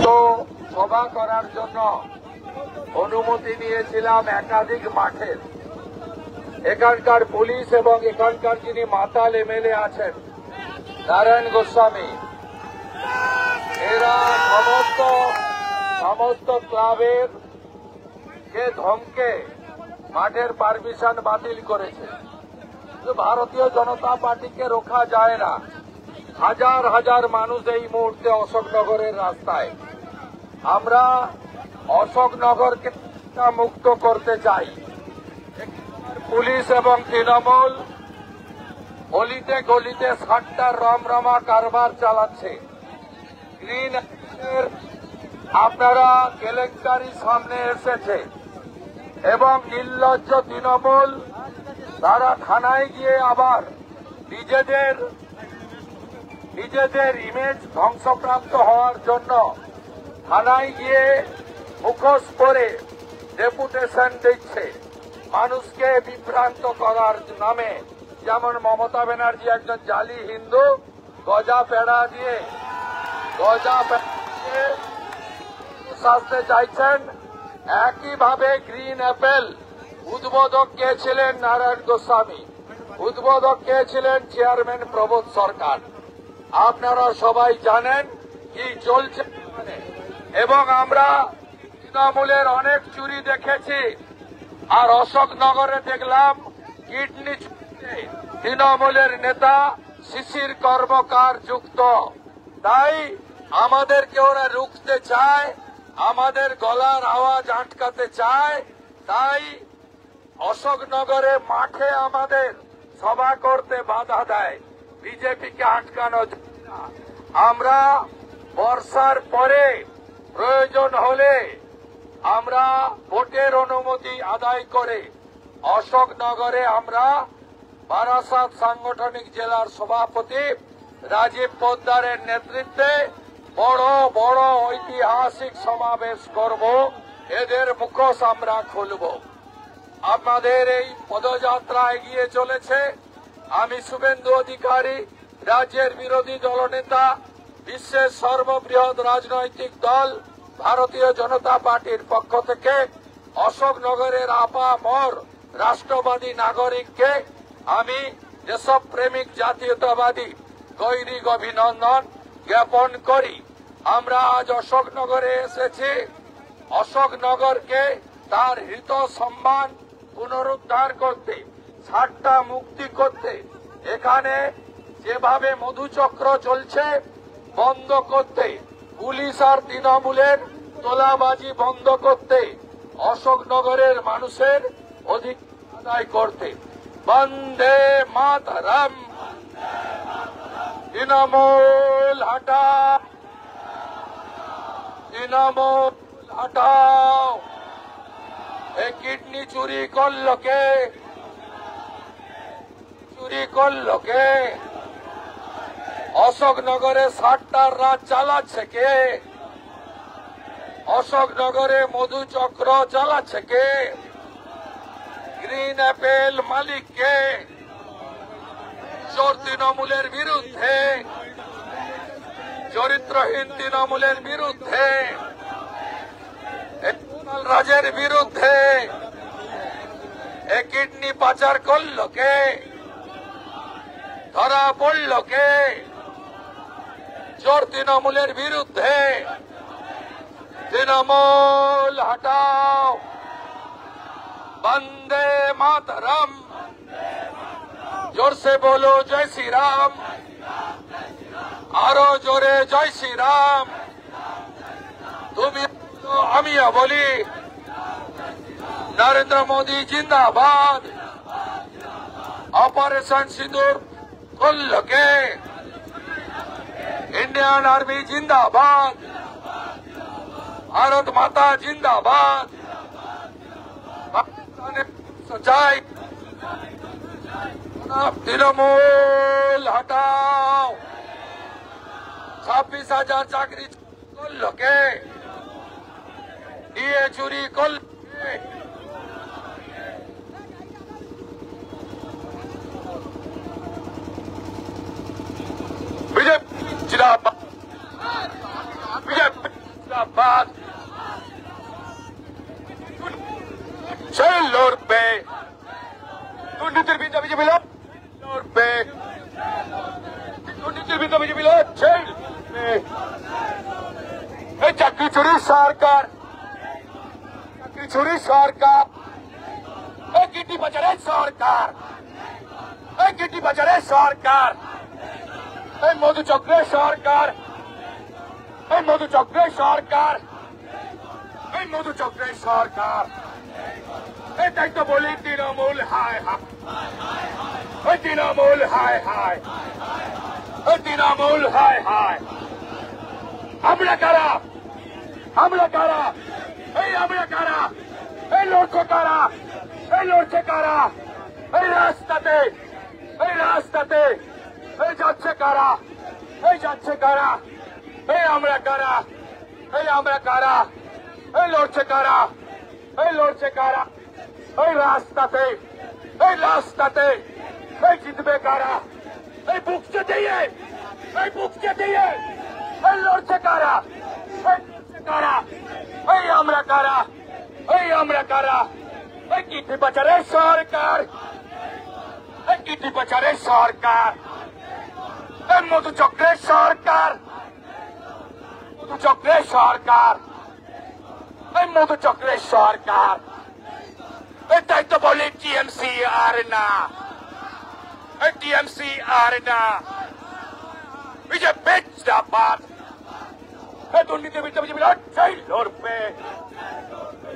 তো সভা করার জন্য অনুমতি নিয়েছিলাম একাধিক মাঠের। এখানকার পুলিশ এবং এখানকার যিনি মাতাল এমএলএ আছেন নারায়ণ গোস্বামী, এরা সমস্ত ক্লাবের কে ধমকে মাঠের পারমিশন বাতিল করেছে। ভারতীয় জনতা পার্টিকে রোখা যায় না। হাজার হাজার মানুষ এই মুহূর্তে অশোকনগরের রাস্তায়। আমরা অশোকনগরকে মুক্ত করতে চাই। পুলিশ এবং তৃণমূল অলিতে গলিতে সাতটার রমরমা কারবার চালাচ্ছে। গ্রিন আপনারা কেলেঙ্কারি সামনে এসেছে এবং নির্লজ্জ তৃণমূল তারা থানায় গিয়ে আবার নিজেদের ইমেজ ধ্বংসপ্রাপ্ত হওয়ার জন্য থানায় গিয়ে মুখোশ পরে ডেপুটেশন দিচ্ছে মানুষকে বিভ্রান্ত করার নামে। যেমন মমতা ব্যানার্জি একজন জালি হিন্দু গজা পেড়া দিয়ে শাস্তে চাইছেন, একইভাবে গ্রিন অ্যাপেল উদ্বোধক কে ছিলেন নারায়ণ গোস্বামী, উদ্বোধক কে ছিলেন চেয়ারম্যান প্রবোধ সরকার। আপনারা সবাই জানেন কি চলছে। এবং আমরা তৃণমূলের অনেক চুরি দেখেছি, আর অশোকনগরে দেখলাম কিডনি চুরিতে তৃণমূলের নেতা শিশির কর্মকার যুক্ত। তাই আমাদেরকে ওরা রুখতে চায়, আমাদের গলার আওয়াজ আটকাতে চায়। তাই অশোকনগরে মাঠে আমাদের সভা করতে বাধা দেয়, বিজেপিকে আটকানো যায় না। আমরা বর্ষার পরে প্রয়োজন হলে আমরা ভোটের অনুমতি আদায় করে অশোকনগরে আমরা বারাসাত সাংগঠনিক জেলার সভাপতি রাজীব পোদ্দারের নেতৃত্বে বড় বড় ঐতিহাসিক সমাবেশ করব। এদের মুখোশ আমরা খুলব। আমাদের এই পদযাত্রা এগিয়ে চলেছে। আমি শুভেন্দু অধিকারী, রাজ্যের বিরোধী দলনেতা, বিশ্বের সর্ববৃহৎ রাজনৈতিক দল ভারতীয় জনতা পার্টির পক্ষ থেকে অশোকনগরের আপামর রাষ্ট্রবাদী নাগরিককে আমি দেশপ্রেমিক জাতীয়তাবাদী গৈরিক অভিনন্দন জ্ঞাপন করি। আমরা আজ অশোকনগরে এসেছি অশোকনগরকে তার হিত সম্মান পুনরুদ্ধার করতে, ছাড়টা মুক্তি করতে, এখানে যেভাবে মধুচক্র চলছে বন্ধ করতে, পুলিশ আর তৃণমূলের তোলাবাজি বন্ধ করতে, অশোকনগরের মানুষের অধিকার আদায় করতে। বন্দে মাতরম। তৃণমূল হটাও, তৃণমূল হটাও। এই কিডনি চুরি করলো কে? চুরি করলো কে? অশোকনগরে 60টার রাত চালাচ্ছে কে? অশোকনগরে মধুচক্র চালাচ্ছে কে? গ্রিন অ্যাপেল মালিক কে? চোর তৃণমূলের বিরুদ্ধে, চরিত্রহীন তৃণমূলের বিরুদ্ধে, রাজের বিরুদ্ধে কিডনি পাচার করলো কে? ধরা পড়ল কে? চোর তৃণমূলের বিরুদ্ধে। তৃণমূল হটাও। বন্দে মাতরম। জোর সে বলো জয় শ্রীরাম। আরো জোরে জয় শ্রীরাম। তুমি আমিও বলি নরেন্দ্র মোদী জিন্দাবাদ। অপারেশন সিঁদুর করল কে? इंडियन आर्मी जिंदाबाद। भारत माता जिंदाबाद। सच्चाई। तृणमूल हटाओ। 26,000 চাকরি করল কে? ডিএ চুরি করল কে? বিজেপি জিন্দাবাদ। বিজেপি जिंदाबाद সেই লড়বে দুর্নীতির বিরুদ্ধে বিজেপি লড়বে দুর্নীতির বিরুদ্ধে বিজেপি লড়ছে এই চাকরি চুরির সরকার চাকরি চুরির সরকার এই গিটি বাজারের সরকার এই গিটি বাজারের সরকার এই মধু চক্রের সরকার এই মধু চক্রের সরকার এই মধু চক্রের সরকার এটাই তো বলি তৃণমূল হায় হায় ওই তৃণমূল হায় হায় ওই তৃণমূল হায় হায় আমরা কারা আমরা কারা এই আমরা কারা এই লড়ছে কারা এই লড়ছে কারা এই রাস্তাতে এই যাচ্ছে কারা এই যাচ্ছে কারা এই আমরা কারা এই আমরা কারা এই লড়ছে কারা এই লড়ছে কারা এই রাস্তাতে এই জিতবে কারা এই বুকছে দিয়ে এই লড়ছে কারা এই লড়ছে কারা এই আমরা কারা এই আমরা কারা এই গিটি বাজারের সরকার এই গিটি বাজারের সরকার এই মধু চক্রের সরকার মধু চক্রের সরকার এই মধু চক্রের সরকার এটাই তো বলি টিএমসি আর না এই টিএমসি আর না বিজেপি জিন্দাবাদ এই দুর্নীতির বিরুদ্ধে বিজেপি লড়ছেই লড়বে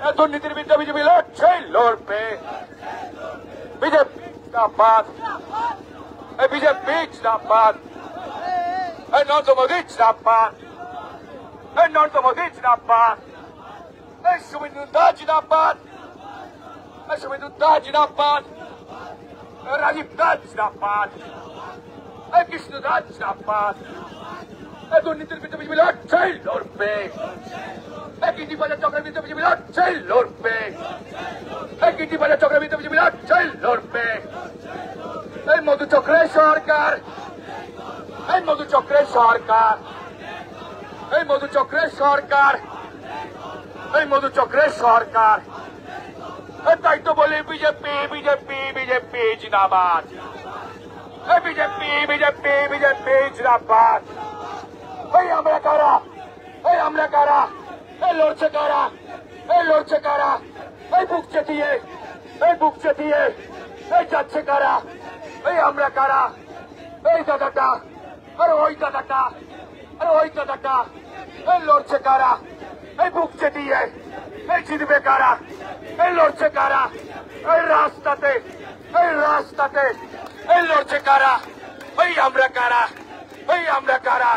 এই দুর্নীতির বিরুদ্ধে বিজেপি লড়ছেই লড়বে বিজেপি জিন্দাবাদ এই বিজেপি জিন্দাবাদ এই নরেন্দ্র মোদী জিন্দাবাদ এই নরেন্দ্র মোদী জিন্দাবাদ এই শুভেন্দু দাস জিন্দাবাদ এই শুভেন্দু দাস জিন্দাবাদ রাজীব দাস জিন্দাবাদ এই কৃষ্ণ দাস জিন্দাবাদ এই দুর্নীতির বিরুদ্ধে বিজেপি লড়ছেই লড়বে এই গিটি বাজার চক্রের বিরুদ্ধে বিজেপি লড়ছেই লড়বে এই গিটি বাজার চক্রের বিরুদ্ধে বিজেপি লড়ছেই লড়বে এই মধু চক্রের সরকার এই মধু চক্রের সরকার এই মধু চক্রের সরকার এই মধু চক্রের সরকার তাই তো বলি বিজেপি বিজেপি বিজেপি জিন্দাবাদ এই বিজেপি বিজেপি বিজেপি জিন্দাবাদ এই আমরা কারা এই আমরা কারা এই লড়ছে কারা এই লড়ছে কারা এই বুকছে দিয়ে এই যাচ্ছে কারা এই আমরা কারা এই দাদাটা আরে ওই দাদাটা আরে ওই দাদাটা এই লড়ছে কারা এই বুকছে দিয়ে এই জিতবে কারা এই লড়ছে কারা এই রাস্তাতে এই লড়ছে কারা এই আমরা কারা এই আমরা কারা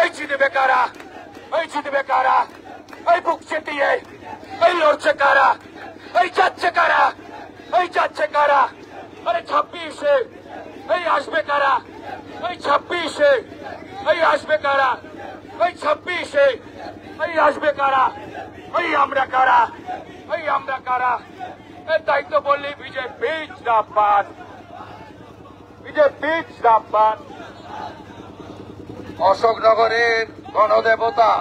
এই জিতবে কারা এই জিতবে কারা এই বুকছে দিয়ে এই লড়ছে কারা এই যাচ্ছে কারা এই যাচ্ছে কারা আরে 26-এ এই আসবে কারা এই 26-এ এই আসবে কারা এই 26-এ এই আসবে কারা এই আমরা কারা এই আমরা কারা তাই তো বললি বিজেপি জিন্দাবাদ বিজেপি জিন্দাবাদ অশোকনগরের গণদেবতা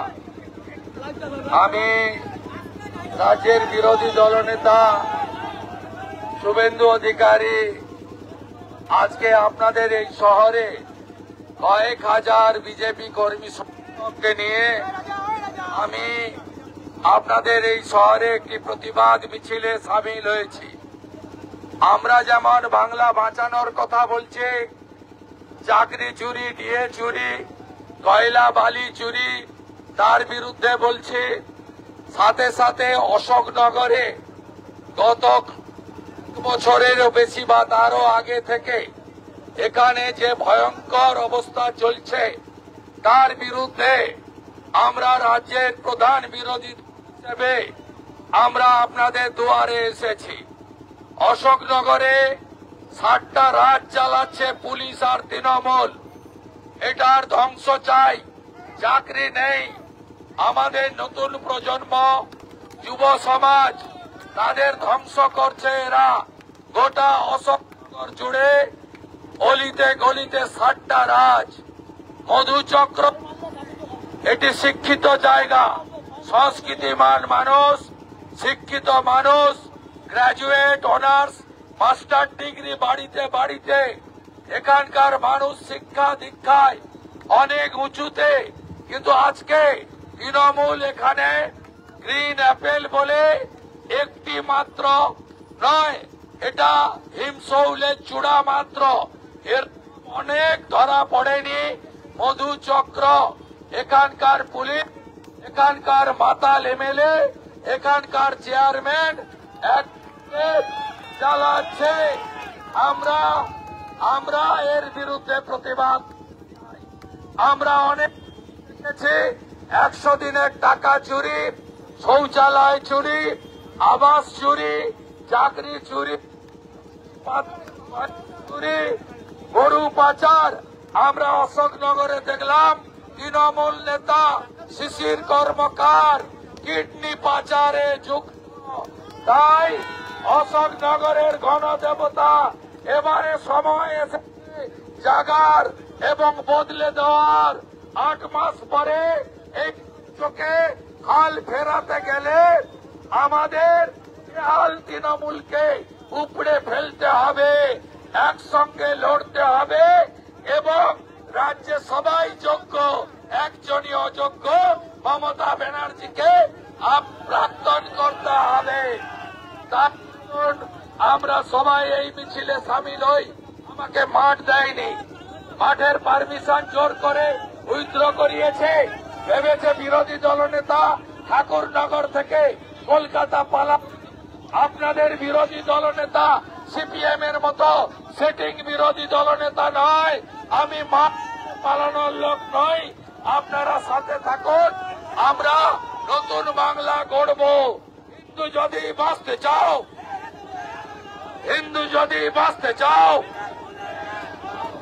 আমি রাজ্যের বিরোধী দলনেতা শুভেন্দু অধিকারী আজকে আপনাদের এই শহরে কয়েক হাজার বিজেপি কর্মী সমর্থককে নিয়ে আমি আপনাদের এই শহরে একটি প্রতিবাদ মিছিলে সামিল হয়েছি। আমরা যেমন বাংলা বাঁচানোর কথা বলছি, চাকরি চুরি, ডিএ চুরি, কয়লা বালি চুরি তার বিরুদ্ধে বলছি, সাথে সাথে অশোকনগরে গত বছরেরও বেশি বা তারও আগে থেকে এখানে যে ভয়ঙ্কর অবস্থা চলছে তার বিরুদ্ধে আমরা রাজ্যের প্রধান বিরোধী হিসেবে আমরা আপনাদের দুয়ারে এসেছি। অশোকনগরে 60টা রাত চালাচ্ছে পুলিশ আর তৃণমূল, এটার ধ্বংস চাই। চাকরি নেই, আমাদের নতুন প্রজন্ম, যুব সমাজ তাদের ধ্বংস করছে এরা। গোটা অশোকনগর জুড়ে অলিতে গলিতে 60টা রাজ, মধুচক্র, এটি শিক্ষিত জায়গা, সংস্কৃতিমান মানুষ, শিক্ষিত মানুষ, গ্রাজুয়েট, অনার্স, মাস্টার ডিগ্রি বাড়িতে বাড়িতে। এখানকার মানুষ শিক্ষা দীক্ষায় অনেক উঁচুতে, কিন্তু আজকে তৃণমূল এখানে গ্রিন অ্যাপেল বলে একটি মাত্র নয়, এটা হিমশৌলের চূড়া মাত্র, এর অনেক ধরা পড়েনি। মধুচক্র, এখানকার পুলিশ, এখানকার মাতাল এমএলএ, এখানকার চেয়ারম্যান এক চালাচ্ছে। আমরা এর বিরুদ্ধে প্রতিবাদ। আমরা অনেক দেখেছি 100 দিনের টাকা চুরি, শৌচালয় চুরি, আবাস চুরি, চাকরি চুরি, চুরি, গরু পাচার। আমরা অশোকনগরে দেখলাম তৃণমূল নেতা শিশির কর্মকার কিডনি পাচারে যুক্ত। তাই অশোকনগরের গণদেবতা এবারে সময় এসেছে জাগার এবং বদলে দেওয়ার। 8 মাস পরে এই চোখে হাল ফেরাতে গেলে আমাদের হাল তৃণমূলকে উপড়ে ফেলতে হবে, একসঙ্গে লড়তে হবে এবং রাজ্যে সবাই যোগ্য, একজনই অযোগ্য মমতা ব্যানার্জিকে প্রাক্তন করতে হবে। তার আমরা সবাই এই মিছিলে সামিল হই। আমাকে মাঠ দেয়নি, মাঠের পারমিশন জোর করে উইথড্র করিয়েছে। ভেবেছে বিরোধী দলনেতা ঠাকুরনগর থেকে কলকাতা পালা। আপনাদের বিরোধী দলনেতা সিপিএম এর মতো সেটিং বিরোধী দলনেতা নয়, আমি মাঠ পালানোর লোক নই। আপনারা সাথে থাকুন, আমরা নতুন বাংলা গড়ব। হিন্দু যদি বাঁচতে চাও, হিন্দু যদি বাঁচতে চাও,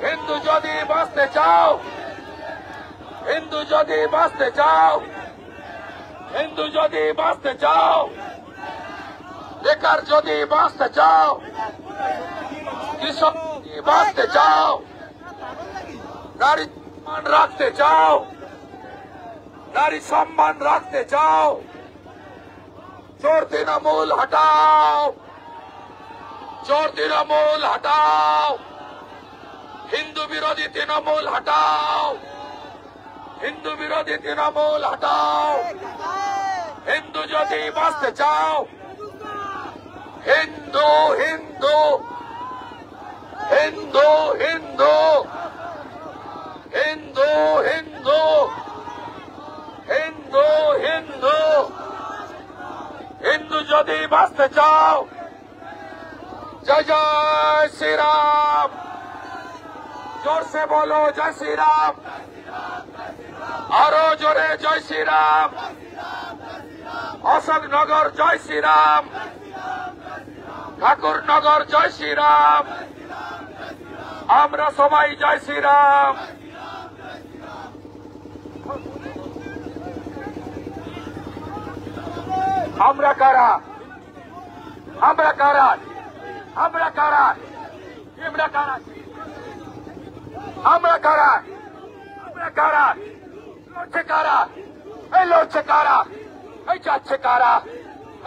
হিন্দু যদি বাঁচতে চাও, হিন্দু যদি বাঁচতে চাও, হিন্দু যদি বাঁচতে চাও, বেকার যদি বাঁচতে চাও, কৃষক বাঁচতে চাও, নারী সম্মান রাখতে চাও, নারী সম্মান রাখতে চাও, চোর তৃণমূল হটাও, চোর তৃণমূল হটাও, হিন্দু বিরোধী তৃণমূল হটাও, হিন্দু বিরোধী তৃণমূল হটাও। হিন্দু যদি বাঁচতে চাও, হিন্দু হিন্দু হিন্দু হিন্দু হিন্দু হিন্দু হিন্দু হিন্দু হিন্দু যদি বাঁচতে চাও, जय जय श्री राम, जोर से बोलो जय श्री राम, आरो जोरे जय श्री राम, अशोकनगर जय श्री राम, ठाकुरनगर जय श्री राम, आमरा सबाई जय श्री राम। আমরা কারা, আমরা কারা, আমরা কারা, আমরা কারা, আমরা কারা, আমরা কারা, লড়ছে কারা, এই লড়ছে কারা, এই যাচ্ছে কারা,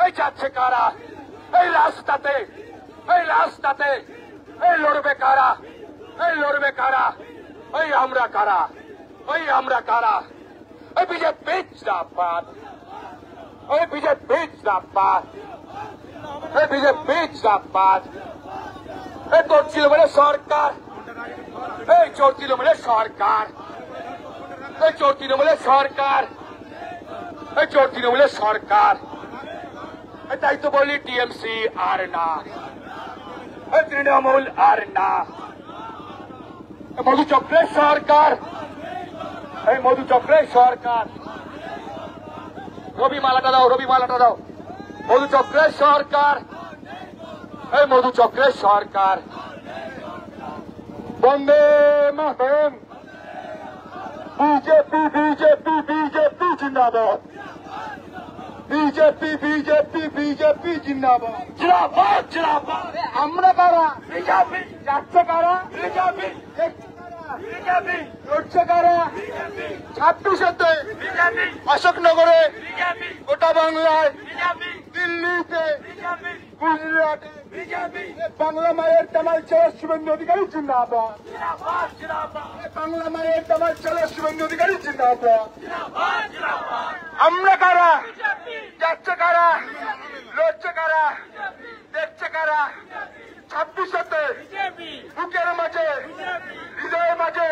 এই যাচ্ছে কারা, এই রাস্তাতে, এই রাস্তাতে, এই লড়বে কারা, এই লড়বে কারা, এই আমরা কারা, এই আমরা কারা, এই বিজেপি জিন্দাবাদ, এই বিজেপি জিন্দাবাদ, এই বিজেপি জিন্দাবাদ। এই তোর তৃণমূলের সরকার, এই চোর তৃণমূলের সরকার, এই চোর তৃণমূলের সরকার, এই চোর তৃণমূলের সরকার। তাই তো বলি টিএমসি আর না, এই তৃণমূল আর না। মধুচক্রের সরকার, এই মধুচক্রের সরকার। রবি মালাটা দাও, রবি মালাটা দাও। মধুচক্রের সরকার, এই মধুচক্রের সরকার। বন্দে মাতরম, বিজেপি বিজেপি বিজেপি জিন্দাবাদ, বিজেপি বিজেপি বিজেপি জিন্দাবাদ, জিন্দাবাদ জিন্দাবাদ। আমরা কারা, বিজেপি। যাচ্ছে কারা, বিজেপি। বিজেপি লড়ছে কারা, 26-এতে বিজেপি, অশোকনগরে বিজেপি। ঢাকা বাংলায় দিল্লিতে গুজরাটে বাংলা মায়ের তামাল ছেলে শুভেন্দু অধিকারী জিন্দাবাদ বাংলা মায়ের তামাল ছেলে শুভেন্দু অধিকারী জিন্দাবাদ আমরা কারা যাচ্ছে কারা লড়ছে কারা দেখছে কারা 26শে বুকের মাঝে হৃদয়ের মাঝে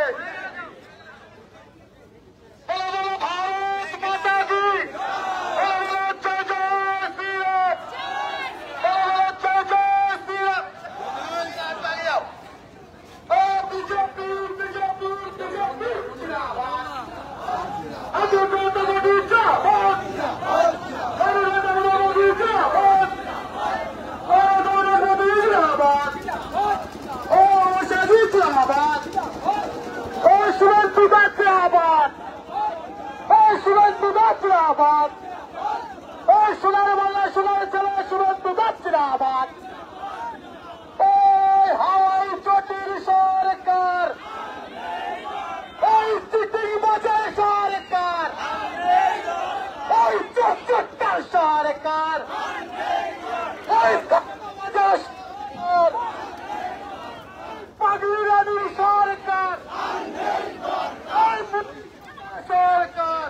ভারত মাতা কি জিন্দাবাদ ওই সোনার বাংলা সোনার ছেলে শুভেন্দু জিন্দাবাদ ওই হাওয়াই চটির সরকার ওই চিটিং বাজার সরকার ওই চট্টার সরকার ওই পাগলি রানীর সরকার সরকার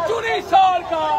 চুরি সরকার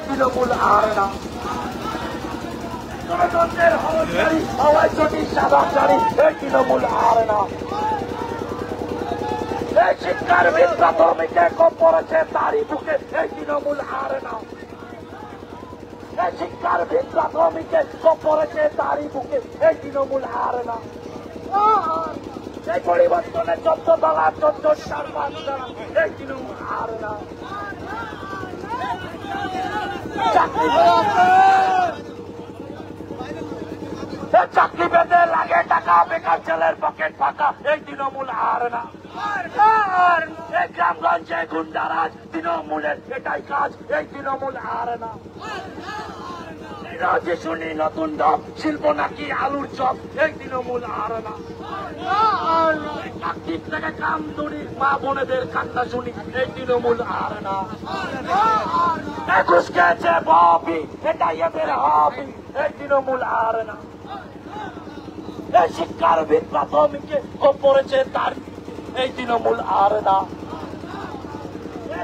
তৃণমূল আর না গণতন্ত্রের হরণকারী হাওয়াই চটির সাবাকারী এই তৃণমূল আর না এই শিক্ষার্থীর প্রাথমিকে কম পড়েছে তারই বুকে এই তৃণমূল আর না এই শিক্ষার্থীর প্রাথমিকে কম পড়েছে তারই বুকে এই তৃণমূল আর না এই পরিবর্তনের 14 দলা 14টার বাচ্চারা এই তৃণমূল আর না চাকরি পেতে লাগে টাকা বেকার ছেলের পকেট ফাঁকা এই তৃণমূল আর না এই গ্রামগঞ্জে গুন্ডারাজ তৃণমূলের এটাই কাজ এই তৃণমূল আর না রাজে শুনি নতুন ডব শিল্প নাকি আলুর চপ এই তৃণমূল আর না চাকরির থেকে কাম দড়ি মা বোনেদের কান্না শুনি এই তৃণমূল আর না একুশ গেছে ববি এটাই এদের হবি এই তৃণমূল আর না এই শিক্ষার ভিত প্রাথমিকে কম পড়েছে তার এই তৃণমূল আর না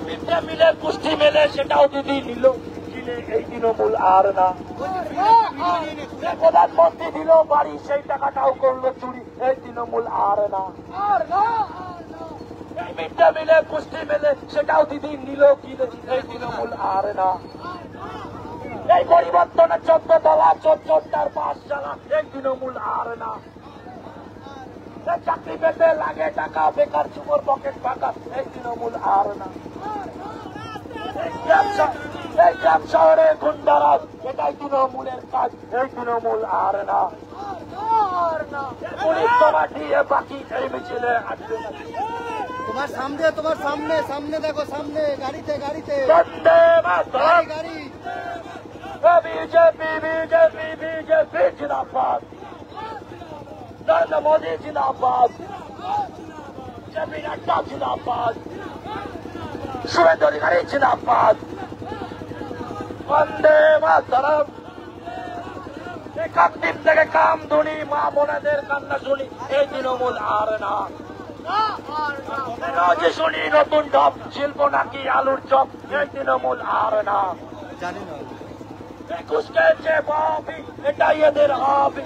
মিড ডে মিলে পুষ্টি মেলে সেটাও দিদি নিল কিনে এই তৃণমূল আর না প্রধানমন্ত্রী দিল বাড়ি সেই টাকাটাও করলো চুরি এই তৃণমূল আর না মিড ডে মিলে পুষ্টি মেলে সেটাও দিদি নিল কিনে এই তৃণমূল আর না এই পরিবর্তনের 14 দলা 14টার পাঁচশালা এই তৃণমূল আর না চাকরি পেতে লাগে টাকা, বেকার চুমোর পকেট ফাঁকা, এই তৃণমূল আর না। এই গ্রাম শহরে গুন্ডারাজ, এটাই তৃণমূলের কাজ, এই তৃণমূল আর না। পুলিশ পাঠিয়ে বাকি এই মিছিলে আসবে না। তোমার সামনে দেখো, সামনে গাড়িতে বন্দে মাতরম। গাড়ি बीजेपी बीजेपी बीजेपी जिंदाबाद, नरेंद्र मोदी जिंदाबाद, जेपी नड्डा जिंदाबाद, शुभेंदु अधिकारी जिंदाबाद, वंदे मातरम। একাত্তর থেকে কাম ধুনি, মা বোনেদের কান্না শুনি, এই তৃণমূল আর না। যে শুনি নতুন ঢপ, শিল্প নাকি আলুর চপ, এই তৃণমূল আর না। জানি না ঘুষকে যে বাপি, এটাই এদের হাবি।